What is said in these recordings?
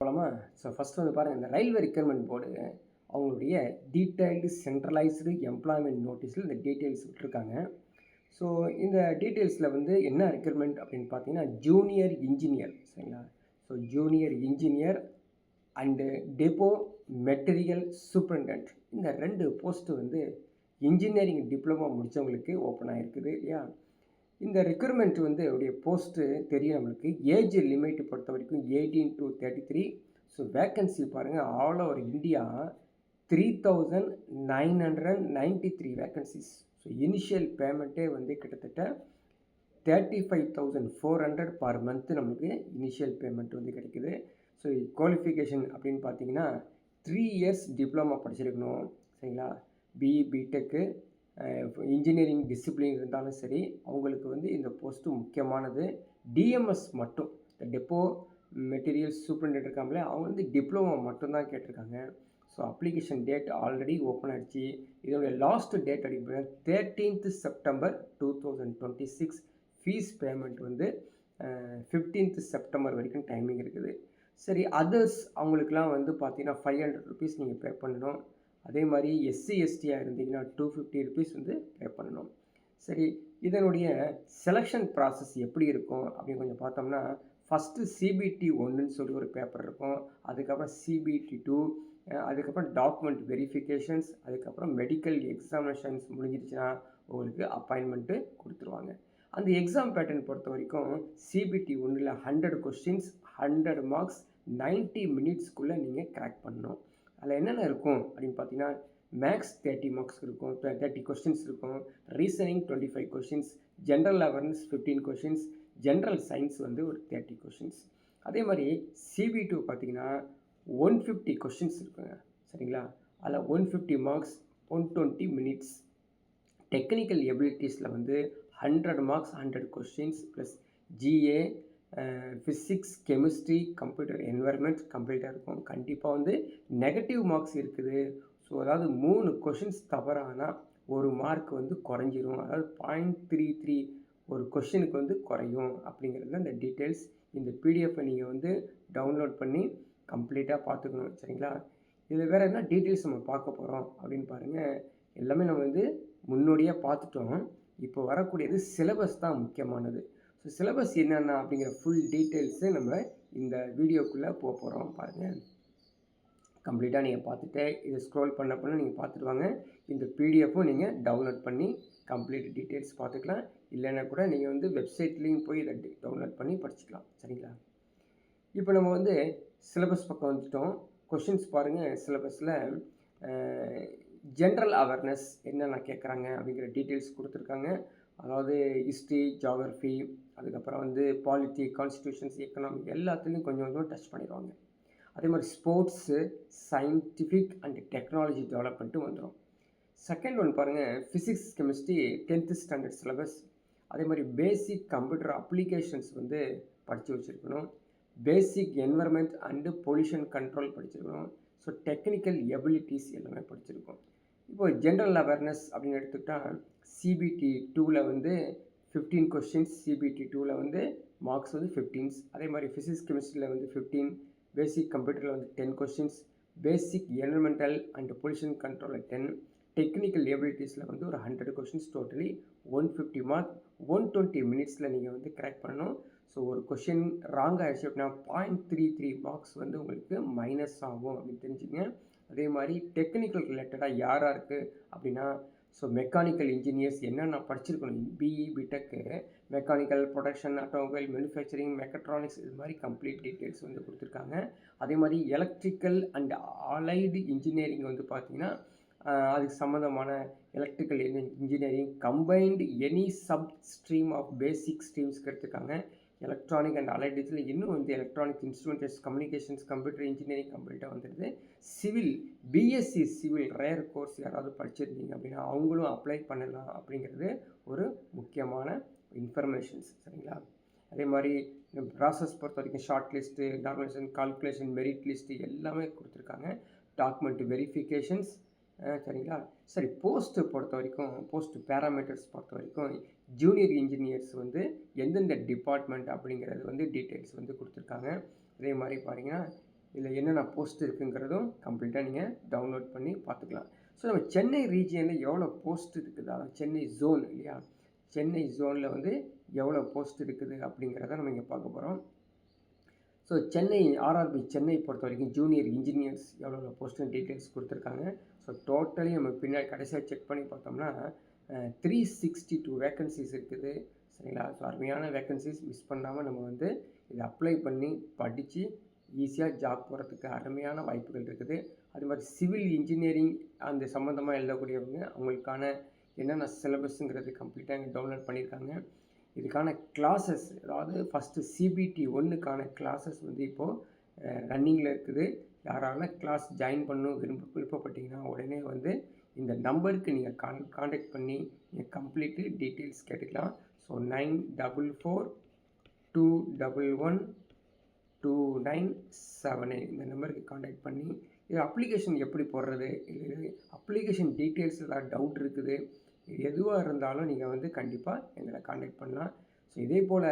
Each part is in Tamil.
போலாமா? ஃபர்ஸ்ட் வந்து பாருங்க, இந்த ரயில்வே ரெக்ரூட்மென்ட் போர்டு அவங்களுடைய டீட்டெயில்டு சென்ட்ரலைஸ்டு எம்ப்ளாய்மென்ட் நோட்டீஸ்ல இந்த டீட்டெயில்ஸ் விட்டுருக்காங்க. ஸோ இந்த டீட்டெயில்ஸ்ல வந்து என்ன ரெக்ரூட்மென்ட் அப்படின்னு பார்த்தீங்கன்னா, ஜூனியர் இன்ஜினியர் சரிங்களா? So junior engineer and depot material superintendent இந்த 2 போஸ்ட் வந்து இன்ஜினியரிங் டிப்ளமோ முடிச்சவங்களுக்கு ஓப்பன் ஆயிருக்குது இல்லையா? இந்த ரெக்ரூட்மெண்ட் வந்து உடைய போஸ்ட்டு தெரியும் நம்மளுக்கு. ஏஜ் லிமிட் பொறுத்தவரைக்கும் 18 to 33. ஸோ வேக்கன்சி பாருங்க all over India 3993 vacancies. So initial பேமெண்ட்டே வந்து கிட்டத்தட்ட 35,400 பர் மந்த் நமக்கு இனிஷியல் பேமெண்ட் வந்து கிடைக்குது. ஸோ குவாலிஃபிகேஷன் அப்படின்னு பார்த்தீங்கன்னா 3 இயர்ஸ் டிப்ளமா படிச்சிருக்கணும் சரிங்களா? பிஇ, பிடெக்கு, இன்ஜினியரிங் டிசிப்ளின் இருந்தாலும் சரி, அவங்களுக்கு வந்து இந்த போஸ்ட்டு முக்கியமானது. டிஎம்எஸ் மட்டும், இந்த டெப்போ மெட்டீரியல் சூப்பரிண்டென்ட் இருக்காங்களே, அவங்க வந்து டிப்ளமோ மட்டும்தான் கேட்டிருக்காங்க. So application date already open ஆகிடுச்சு. இதோடைய லாஸ்ட் டேட் அப்படின்னா 13th September 2026. ஃபீஸ் பேமெண்ட் வந்து 15th September வரைக்கும் டைமிங் இருக்குது. சரி, அதர்ஸ் அவங்களுக்குலாம் வந்து பார்த்தீங்கன்னா ₹500 நீங்கள் பே பண்ணணும். அதே மாதிரி எஸ்சி எஸ்டியாக இருந்தீங்கன்னா ₹250 வந்து பே பண்ணணும். சரி, இதனுடைய செலெக்ஷன் ப்ராசஸ் எப்படி இருக்கும் அப்படின்னு கொஞ்சம் பார்த்தோம்னா, ஃபஸ்ட்டு சிபிடி 1ன்னு சொல்லி ஒரு பேப்பர் இருக்கும். அதுக்கப்புறம் சிபிடி 2, அதுக்கப்புறம் டாக்குமெண்ட் வெரிஃபிகேஷன்ஸ், அதுக்கப்புறம் மெடிக்கல் எக்ஸாமினேஷன்ஸ் முடிஞ்சிருச்சுன்னா உங்களுக்கு அப்பாயின்மெண்ட்டு கொடுத்துருவாங்க. அந்த எக்ஸாம் பேட்டர்ன் பொறுத்த வரைக்கும் சிபிடி 1ல் 100 கொஸ்டின்ஸ், 100 மார்க்ஸ், 90 மினிட்ஸ்க்குள்ளே நீங்கள் கிராக் பண்ணணும். அதில் என்னென்ன இருக்கும் அப்படின்னு பார்த்தீங்கன்னா, மேக்ஸ் 30 மார்க்ஸ் இருக்கும், 30 கொஸ்டின்ஸ் இருக்கும், reasoning 25 questions, general awareness 15 questions, general science வந்து ஒரு 30 கொஸ்டின்ஸ். அதே மாதிரி சிபி2 பார்த்தீங்கன்னா 150 கொஸ்டின்ஸ் இருக்குங்க சரிங்களா? அதில் 150 மார்க்ஸ், 120 மினிட்ஸ். டெக்னிக்கல் எபிலிட்டிஸில் வந்து 100 marks, 100 questions plus GA, physics, chemistry, computer environment கம்ப்ளீட்டாக இருக்கும். கண்டிப்பாக வந்து நெகட்டிவ் மார்க்ஸ் இருக்குது. ஸோ அதாவது 3 கொஷின்ஸ் தவறானா 1 மார்க் வந்து குறைஞ்சிரும். அதாவது 0.33 ஒரு கொஷினுக்கு வந்து குறையும் அப்படிங்கிறது இந்த டீட்டெயில்ஸ். இந்த பிடிஎஃப்பை நீங்கள் வந்து டவுன்லோட் பண்ணி கம்ப்ளீட்டாக பார்த்துக்கணும் சரிங்களா? இதில் வேறு என்ன டீட்டெயில்ஸ் நம்ம பார்க்க போகிறோம் அப்படின்னு பாருங்கள். எல்லாமே நம்ம வந்து முன்னோடியாக பார்த்துட்டோம். இப்போ வரக்கூடியது சிலபஸ் தான் முக்கியமானது. ஸோ சிலபஸ் என்னென்ன அப்படிங்கிற ஃபுல் டீட்டெயில்ஸு நம்ம இந்த வீடியோக்குள்ளே போகிறோம் பாருங்கள். கம்ப்ளீட்டாக நீங்கள் பார்த்துட்டு இதை ஸ்க்ரோல் பண்ண நீங்கள் பார்த்துட்டு வாங்க. இந்த பிடிஎஃப்பும் நீங்கள் டவுன்லோட் பண்ணி கம்ப்ளீட் டீட்டெயில்ஸ் பார்த்துக்கலாம். இல்லைன்னா கூட நீங்கள் வந்து வெப்சைட்லேயும் போய் இதை டவுன்லோட் பண்ணி படிச்சுக்கலாம் சரிங்களா? இப்போ நம்ம வந்து சிலபஸ் பக்கம் வந்துட்டோம். கொஷின்ஸ் பாருங்கள். சிலபஸில் ஜென்ரல் அவேர்னஸ் என்னென்ன கேட்குறாங்க அப்படிங்கிற டீட்டெயில்ஸ் கொடுத்துருக்காங்க. அதாவது ஹிஸ்ட்ரி, ஜியோகிரஃபி, அதுக்கப்புறம் வந்து பாலிட்டி, கான்ஸ்டியூஷன்ஸ், எக்கனாமி எல்லாத்துலேயும் கொஞ்சம் கொஞ்சம் டச் பண்ணிடுவாங்க. அதே மாதிரி ஸ்போர்ட்ஸு, சயின்டிஃபிக் அண்ட் டெக்னாலஜி டெவலப்மெண்ட்டும் வந்துடும். செகண்ட் ஒன் பாருங்கள், physics, chemistry 10th standard syllabus. அதே மாதிரி பேசிக் கம்ப்யூட்டர் அப்ளிகேஷன்ஸ் வந்து படித்து வச்சுருக்கணும். பேசிக் என்வரன்மெண்ட் அண்டு பொல்யூஷன் கண்ட்ரோல் படிச்சிருக்கணும். ஸோ டெக்னிக்கல் எபிலிட்டிஸ் எல்லாமே படிச்சிருக்கோம். இப்போது ஜென்ரல் அவேர்னஸ் அப்படின்னு எடுத்துக்கிட்டால் சிபிடி 2ல் வந்து 15 கொஸ்டின்ஸ், சிபிடி 2ல் வந்து மார்க்ஸ் வந்து 15. அதே மாதிரி ஃபிசிக்ஸ் கெமிஸ்ட்ரியில் வந்து 15, பேசிக் கம்ப்யூட்டரில் வந்து 10 questions, basic environmental and pollution கண்ட்ரோலில் 10, டெக்னிக்கல் எபிலிட்டிஸில் வந்து ஒரு 100 கொஸ்டின்ஸ், டோட்டலி 150 மார்க், 120 மினிட்ஸில் நீங்கள் வந்து கிராக் பண்ணணும். ஸோ ஒரு கொஷின் ராங் ஆகிடுச்சு அப்படின்னா 0.33 மார்க்ஸ் வந்து உங்களுக்கு மைனஸ் ஆகும் அப்படின்னு தெரிஞ்சுங்க. அதே மாதிரி டெக்னிக்கல் ரிலேட்டடாக யாராக இருக்குது அப்படின்னா, ஸோ மெக்கானிக்கல் இன்ஜினியர்ஸ் என்னென்ன படிச்சிருக்கணும், BE, BTech, mechanical, production, automobile, manufacturing, mechatronics இது மாதிரி கம்ப்ளீட் டீட்டெயில்ஸ் வந்து கொடுத்துருக்காங்க. அதே மாதிரி எலக்ட்ரிக்கல் அண்ட் அலைடு இன்ஜினியரிங் வந்து பார்த்திங்கன்னா அதுக்கு சம்மந்தமான electrical engineering combined any sub stream of basic ஸ்ட்ரீம்ஸ்க்கு எடுத்துருக்காங்க. எலக்ட்ரானிக் அண்ட் அலைட் டிஜிட்டல் இன்னும் வந்து electronic instrumentation, communications, computer engineering கம்ப்ளீட்டாக வந்துடுது. Civil, BSc civil rare course யாராவது படிச்சிருந்தீங்க அப்படின்னா அவங்களும் அப்ளை பண்ணலாம் அப்படிங்கிறது ஒரு முக்கியமான இன்ஃபர்மேஷன்ஸ் சரிங்களா? அதே மாதிரி ப்ராசஸ் பொறுத்த வரைக்கும் short list, documentation, calculation, merit list எல்லாமே கொடுத்துருக்காங்க. டாக்குமெண்ட் வெரிஃபிகேஷன்ஸ் சரிங்களா? சரி, போஸ்ட்டு பொறுத்த வரைக்கும், போஸ்ட் பேராமீட்டர்ஸ் பொறுத்த வரைக்கும் ஜூனியர் இன்ஜினியர்ஸ் வந்து எந்தெந்த டிபார்ட்மெண்ட் அப்படிங்கிறது வந்து டீட்டெயில்ஸ் வந்து கொடுத்துருக்காங்க. அதே மாதிரி பாருங்கன்னா இதில் என்னென்ன போஸ்ட் இருக்குங்கிறதும் கம்ப்ளீட்டாக நீங்கள் டவுன்லோட் பண்ணி பார்த்துக்கலாம். ஸோ நம்ம சென்னை ரீஜியனில் எவ்வளோ போஸ்ட் இருக்குது, அதாவது சென்னை ஜோன் இல்லையா, சென்னை ஜோனில் வந்து எவ்வளோ போஸ்ட் இருக்குது அப்படிங்கிறத நம்ம இங்கே பார்க்க போகிறோம். ஸோ சென்னை ஆர்ஆர்பி சென்னை பொறுத்த வரைக்கும் ஜூனியர் இன்ஜினியர்ஸ் எவ்வளோ போஸ்ட்டு டீட்டெயில்ஸ் கொடுத்துருக்காங்க. ஸோ டோட்டலி நம்ம பின்னாடி கடைசியாக செக் பண்ணி பார்த்தோம்னா 362 வேக்கன்சிஸ் இருக்குது. சரிங்களா? ஸோ அருமையான வேக்கன்சிஸ், மிஸ் பண்ணாமல் நம்ம வந்து இதை அப்ளை பண்ணி படித்து ஈஸியாக ஜாப் போகிறதுக்கு அருமையான வாய்ப்புகள் இருக்குது. அது மாதிரி சிவில் இன்ஜினியரிங் அந்த சம்மந்தமாக எழுதக்கூடியவங்க அவங்களுக்கான என்னென்ன சிலபஸ்ங்கிறது கம்ப்ளீட்டாக இங்கே டவுன்லோட் பண்ணியிருக்காங்க. இதுக்கான கிளாஸஸ், அதாவது ஃபஸ்ட்டு CBT 1க்கான கிளாஸஸ் வந்து இப்போது ரன்னிங்கில் இருக்குது. யாரால கிளாஸ் ஜாயின் பண்ணணும் விருப்பப்பட்டீங்கன்னா உடனே வந்து இந்த நம்பருக்கு நீங்கள் காண்டாக்ட் பண்ணி நீங்கள் கம்ப்ளீட்டு டீட்டெயில்ஸ் கேட்டுக்கலாம். ஸோ 9444212979 இந்த நம்பருக்கு காண்டாக்ட் பண்ணி இது அப்ளிகேஷன் எப்படி போடுறது, இது அப்ளிகேஷன் டீட்டெயில்ஸ் ஏதாவது டவுட் இருக்குது, எதுவாக இருந்தாலும் நீங்கள் வந்து கண்டிப்பாக எங்களை காண்டாக்ட் பண்ணலாம். ஸோ இதே போல்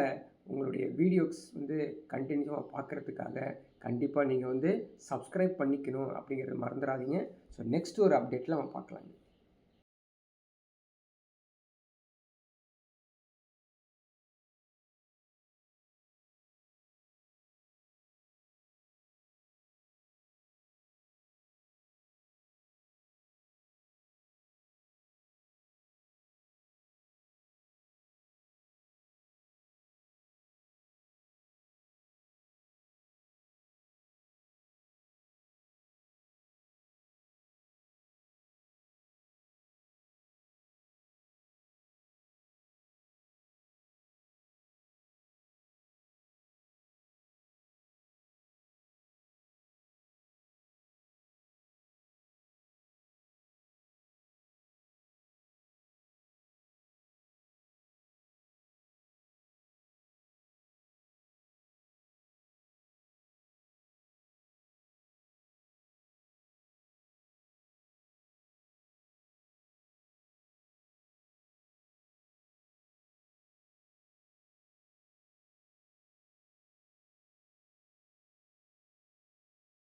உங்களுடைய வீடியோஸ் வந்து கண்டினியூவாக பார்க்குறதுக்காக கண்டிப்பாக நீங்கள் வந்து சப்ஸ்கிரைப் பண்ணிக்கணும் அப்படிங்கிறத மறந்துடாதீங்க. ஸோ நெக்ஸ்ட் ஒரு அப்டேட்டில் நம்ம பார்க்கலாங்க.